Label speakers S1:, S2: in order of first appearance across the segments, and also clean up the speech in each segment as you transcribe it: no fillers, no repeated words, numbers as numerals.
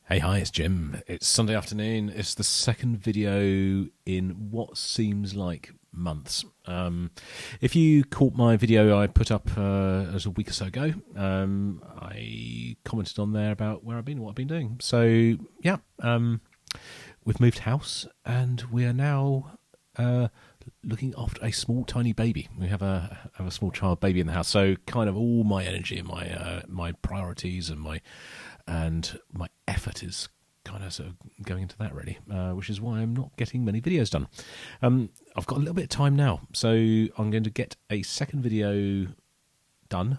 S1: Hey, hi, it's Jim. It's Sunday afternoon. It's the second video in what seems like months. If you caught my video I put up as a week or so ago, I commented on there about where I've been and what I've been doing. So, yeah, we've moved house and we are now looking after a small, tiny baby. We have a small child baby in the house. So, kind of all my energy and my priorities and my effort is kind of sort of going into that really, which is why I'm not getting many videos done. I've got a little bit of time now, so I'm going to get a second video done.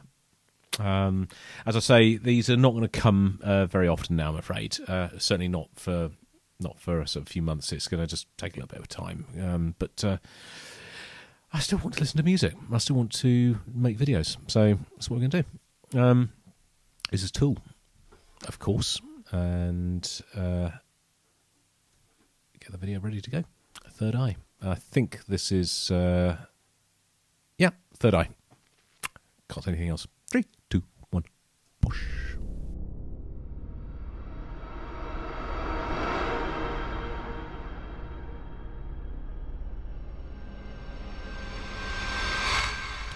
S1: As I say, these are not going to come very often now, I'm afraid. Certainly not for a sort of few months. It's going to just take a little bit of time. But I still want to listen to music. I still want to make videos. So that's what we're going to do. This is Tool, of course, and get the video ready to go. Third Eye. I think this is, Third Eye. Can't say anything else. 3, 2, 1, push.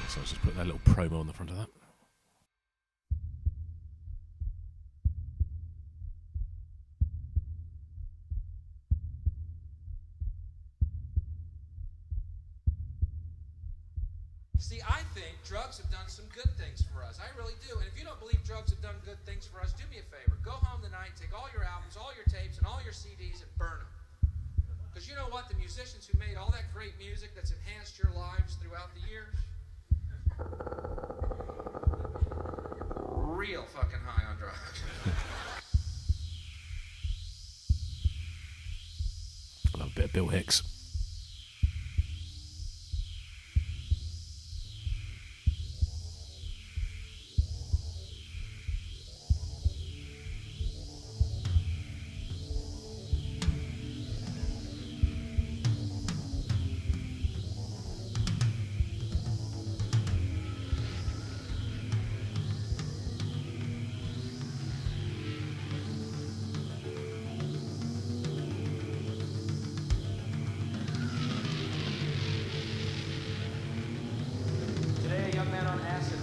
S1: So I'll just put that little promo on the front of that.
S2: See, I think drugs have done some good things for us. I really do. And if you don't believe drugs have done good things for us, do me a favor. Go home tonight, take all your albums, all your tapes, and all your CDs and burn them. Because you know what? The musicians who made all that great music that's enhanced your lives throughout the years, real fucking high on drugs.
S1: I love a bit of Bill Hicks.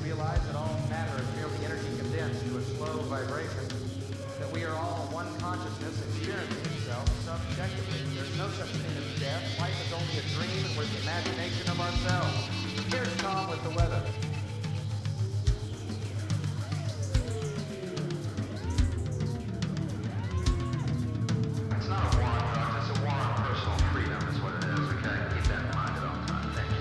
S3: Realize that all matter is merely energy condensed to a slow vibration, that we are all one consciousness experiencing itself subjectively. There's no such thing as death. Life is only a dream and we're the imagination of ourselves. Here's Tom with the weather.
S4: It's not a war on drugs, it's a war on personal freedom is what it is, okay? Keep that in mind at all times. Thank you.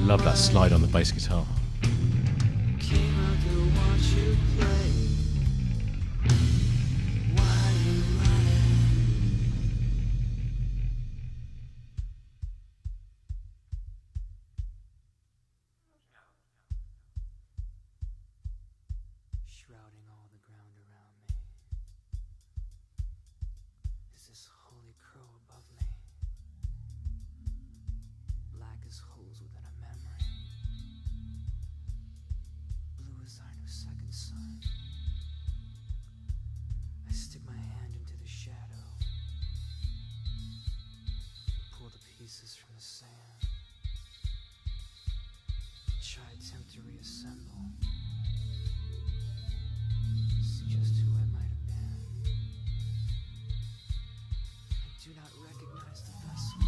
S1: Love that slide on the bass guitar.
S5: Came out to watch you play. Why you running? Shrouding all the ground around me is this holy crow above me. Black as holes within a memory. Blue as our new second sun. I stick my hand into the shadow. Pull the pieces from the sand. Try attempt to reassemble. See just who I might have been. I do not recognize the vessel.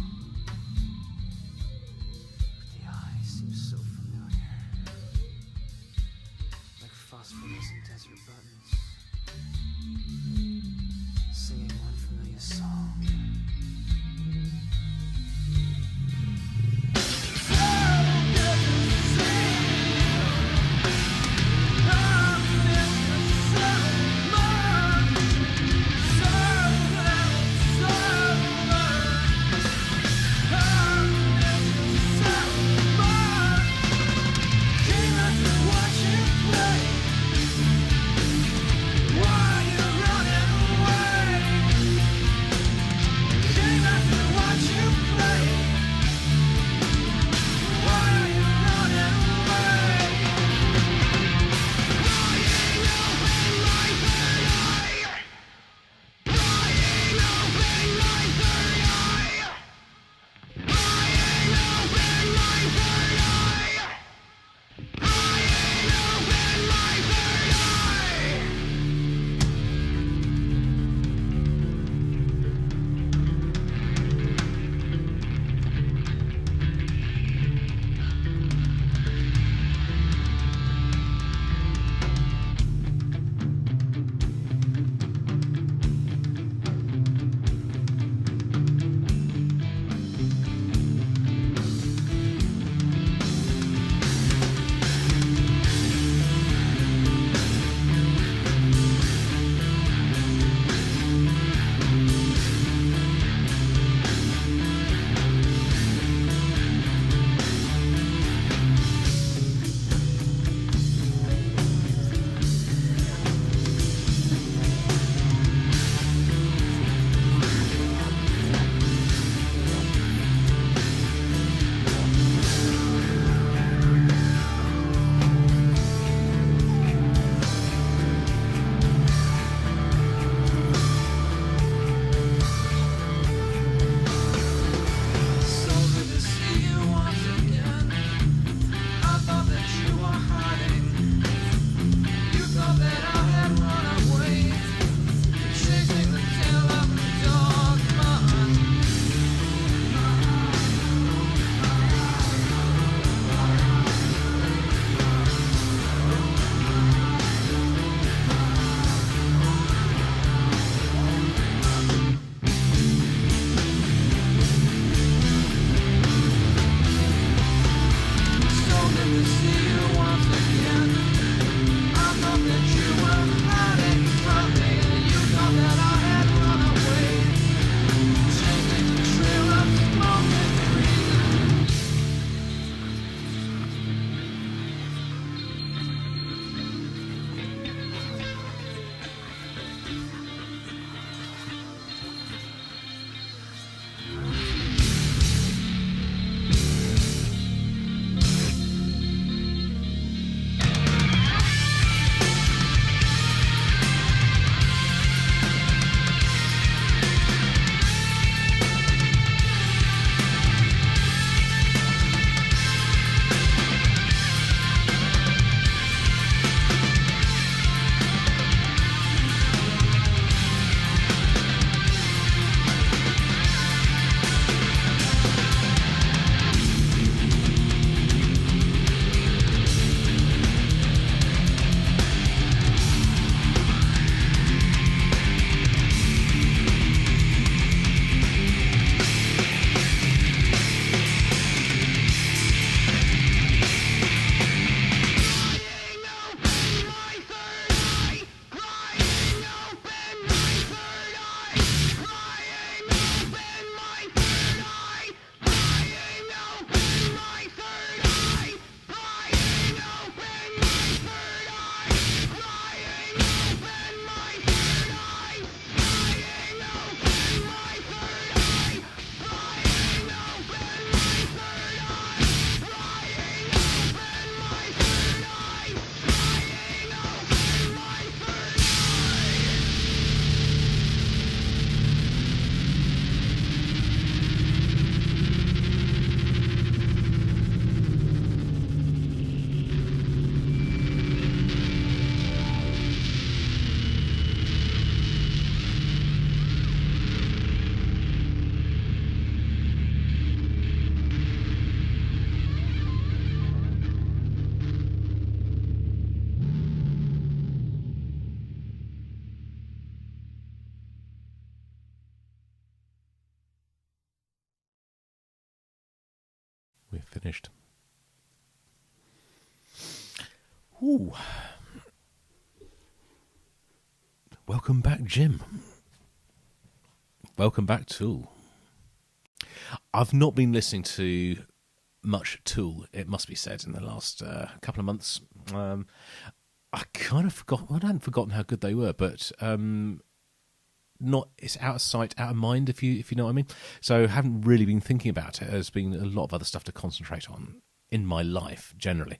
S5: But the eyes seem so familiar. Like phosphorescent desert buttons. Singing one familiar song. Why you running away?
S1: We're finished. Ooh. Welcome back, Jim. Welcome back, Tool. I've not been listening to much Tool, it must be said, in the last couple of months. I kind of forgot. Well, I hadn't forgotten how good they were, but it's out of sight, out of mind, if you know what I mean. So I haven't really been thinking about it. There's been a lot of other stuff to concentrate on in my life generally,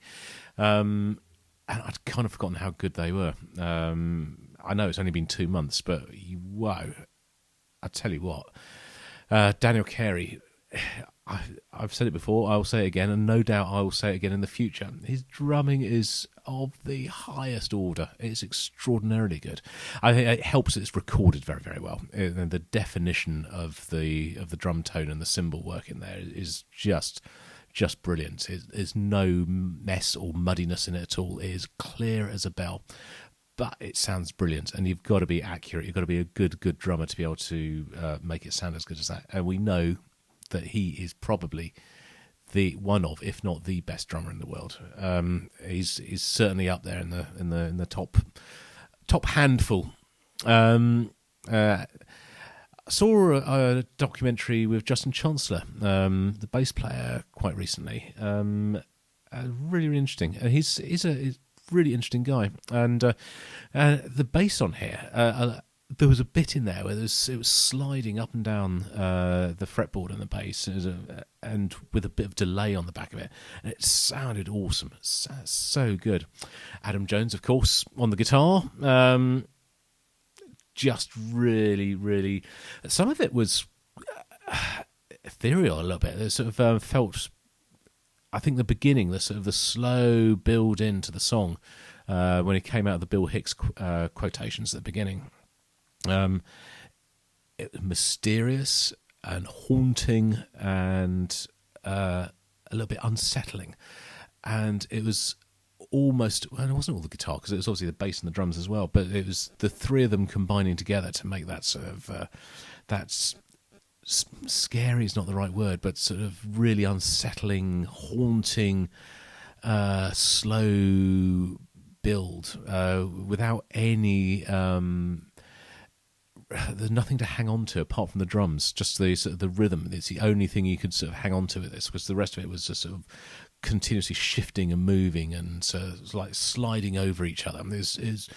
S1: and I'd kind of forgotten how good they were. I know it's only been 2 months, but wow! I tell you what, Daniel Carey. I've said it before, I will say it again, and no doubt I will say it again in the future. His drumming is of the highest order. It's extraordinarily good. I think it helps that it's recorded very, very well. And the definition of the drum tone and the cymbal work in there is just brilliant. There's no mess or muddiness in it at all. It is clear as a bell. But it sounds brilliant, and you've got to be accurate. You've got to be a good drummer to be able to make it sound as good as that. And we know that he is probably the one of, if not the best drummer in the world. He's certainly up there in the top handful. I saw a documentary with Justin Chancellor, the bass player, quite recently. Really interesting. He's a really interesting guy, and the bass on here. There was a bit in there where it was sliding up and down the fretboard and the bass, and with a bit of delay on the back of it. And it sounded awesome, so good. Adam Jones, of course, on the guitar. Just really, really. Some of it was ethereal a little bit. It sort of felt. I think the beginning, the sort of the slow build into the song when it came out of the Bill Hicks quotations at the beginning. It was mysterious and haunting and a little bit unsettling, and it was almost, well, it wasn't all the guitar because it was obviously the bass and the drums as well, but it was the three of them combining together to make that sort of that's scary is not the right word, but sort of really unsettling, haunting, slow build without any there's nothing to hang on to apart from the drums, just the rhythm. It's the only thing you could sort of hang on to with this, because the rest of it was just sort of continuously shifting and moving and like sliding over each other. It's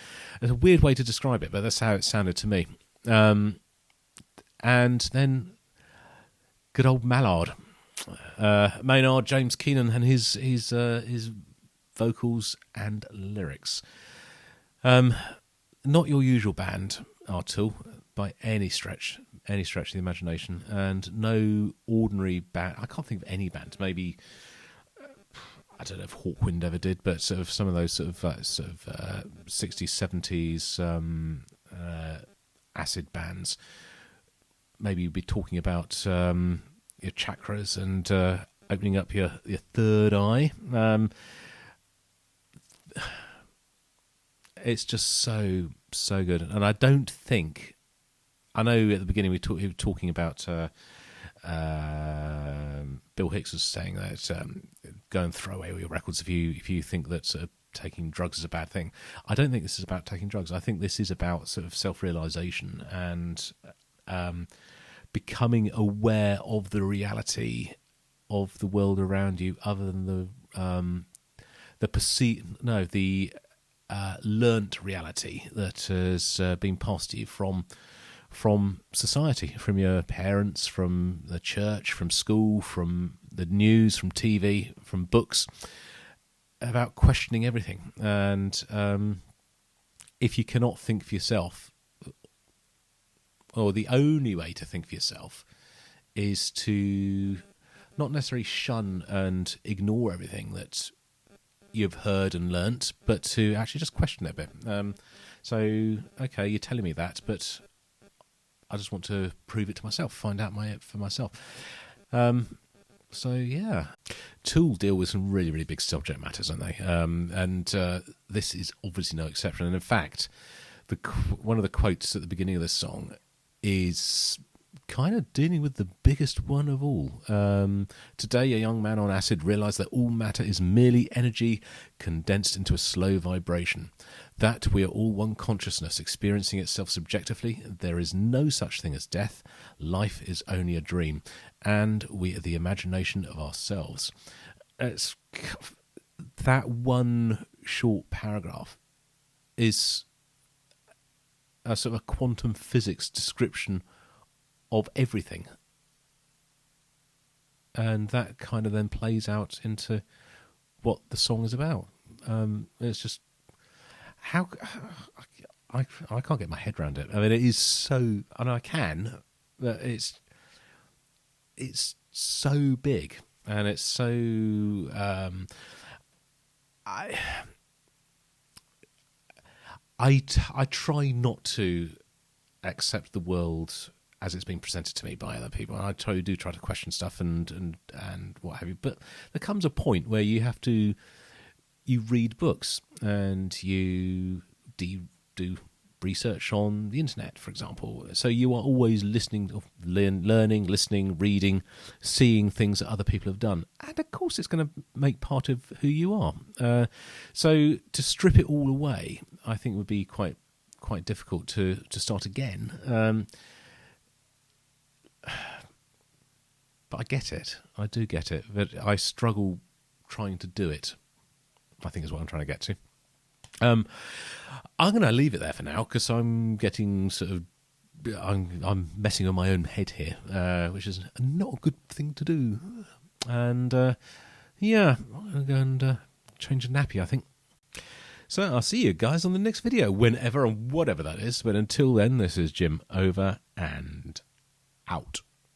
S1: a weird way to describe it, but that's how it sounded to me. And then good old Maynard, James Keenan, and his vocals and lyrics. Not your usual band, our Tool, by any stretch of the imagination, and no ordinary band. I can't think of any band. Maybe I don't know if Hawkwind ever did, but sort of some of those sort of 60s, 70s acid bands. Maybe you'd be talking about your chakras and opening up your third eye. It's just so good, and I don't think. I know at the beginning we were talking about Bill Hicks was saying that go and throw away all your records if you think that taking drugs is a bad thing. I don't think this is about taking drugs. I think this is about sort of self-realization and becoming aware of the reality of the world around you, other than the learnt reality that has been passed to you from society, from your parents, from the church, from school, from the news, from TV, from books, about questioning everything. And if you cannot think for yourself, or the only way to think for yourself is to not necessarily shun and ignore everything that you've heard and learnt, but to actually just question it a bit. So, okay, you're telling me that, but I just want to prove it to myself, find out for myself. So, yeah. Tool deal with some really, really big subject matters, don't they? And this is obviously no exception. And in fact, one of the quotes at the beginning of this song kind of dealing with the biggest one of all. Today, a young man on acid realised that all matter is merely energy condensed into a slow vibration. That we are all one consciousness experiencing itself subjectively. There is no such thing as death. Life is only a dream, and we are the imagination of ourselves. It's that one short paragraph is a sort of a quantum physics description of everything, and that kind of then plays out into what the song is about. It's just how I can't get my head around it. I mean, it is so, and I can, but it's so big, and it's so I try not to accept the world as it's being presented to me by other people. And I do try to question stuff and what have you. But there comes a point where you have to, you read books and you do research on the internet, for example. So you are always listening, learning, listening, reading, seeing things that other people have done. And of course it's going to make part of who you are. So to strip it all away, I think would be quite difficult to start again. But I get it. I do get it. But I struggle trying to do it, I think is what I'm trying to get to. I'm going to leave it there for now because I'm getting I'm messing on my own head here, which is not a good thing to do. And yeah, I'm going to go and change a nappy, I think. So I'll see you guys on the next video, whenever and whatever that is. But until then, this is Jim, over and out.